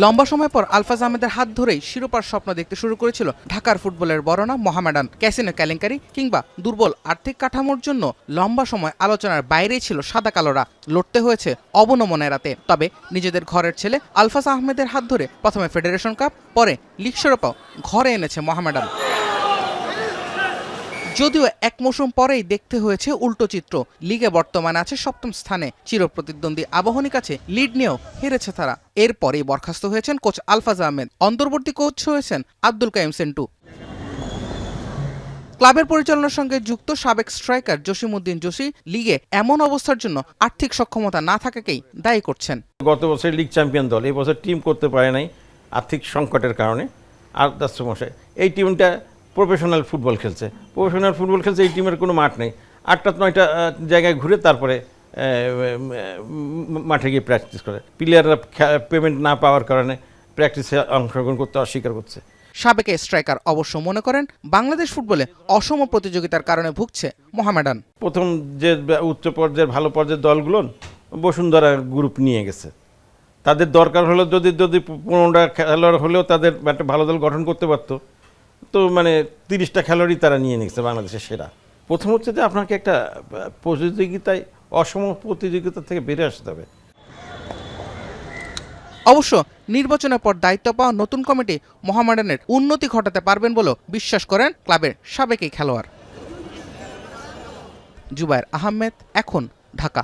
লম্বা সময় পর আলফাজ আহমেদের হাত ধরেই শিরোপার স্বপ্ন দেখতে শুরু করেছিল ঢাকার ফুটবলের বড়না মোহামেডান। ক্যাসিনো কেলেঙ্কারি কিংবা দুর্বল আর্থিক কাঠামোর জন্য লম্বা সময় আলোচনার বাইরেই ছিল সাদা কালোরা। লড়তে হয়েছে অবনমন এড়াতে। তবে নিজেদের ঘরের ছেলে আলফাজ আহমেদের হাত ধরে প্রথমে ফেডারেশন কাপ, পরে লিগ শিরোপাও ঘরে এনেছে মোহামেডান। যদিও এক মৌসুম পরেই দেখতে হয়েছে উল্টো চিত্র। লিগে বর্তমানে আছে সপ্তম স্থানে। চিরপ্রতিদ্বন্দ্বী আবাহনীর কাছে লিড নিয়েও হেরেছে তারা। এরপরেই বরখাস্ত হয়েছেন কোচ আলফাজ আহমেদ। অন্তর্বর্তী কোচ হয়েছেন আব্দুল কাইম সেন্টু। ক্লাবের পরিচালনার সঙ্গে যুক্ত সাবেক স্ট্রাইকার জসিমউদ্দিন জসি লিগে এমন অবস্থার জন্য আর্থিক সক্ষমতা না থাকাকেই দায়ী করছেন। গত বছর লিগ চ্যাম্পিয়ন দল এই বছর টিম করতে পারে নাই আর্থিক সংকটের কারণে। আর তার সমস্যা এই টিমটা প্রফেশনাল ফুটবল খেলছে। এই টিমের কোনো মাঠ নেই। 8টা-9টা জায়গায় ঘুরে তারপরে মাঠে গিয়ে প্র্যাকটিস করে। প্লেয়াররা পেমেন্ট না পাওয়ার কারণে প্র্যাকটিসে অংশগ্রহণ করতে অস্বীকার করছে। সাবেক স্ট্রাইকার অবশ্য মনে করেন বাংলাদেশ ফুটবলে অসম প্রতিযোগিতার কারণে ভুগছে মোহামেডান। প্রথম যে উচ্চ পর্যায়ের ভালো পর্যায়ের দলগুলো বসুন্ধরা গ্রুপ নিয়ে গেছে। তাদের দরকার হলো যদি 15টা খেলোয়াড় হলেও তাদের একটা ভালো দল গঠন করতে পারতো, তো 30টা খেলোয়াড়ই তারা নিয়ে নিচ্ছে বাংলাদেশের সেরা। প্রথম হচ্ছে যে আপনাকে একটা প্রতিযোগিতায় অসম প্রতিযোগিতা থেকে বেরিয়ে আসতে হবে। অবশ্য নির্বাচনের পর দায়িত্ব পাওয়া নতুন কমিটি মোহামেডানের উন্নতি ঘটাতে পারবেন বলেও বিশ্বাস করেন ক্লাবের সাবেক এই খেলোয়াড়। জুবায়ের আহমেদ, এখন, ঢাকা।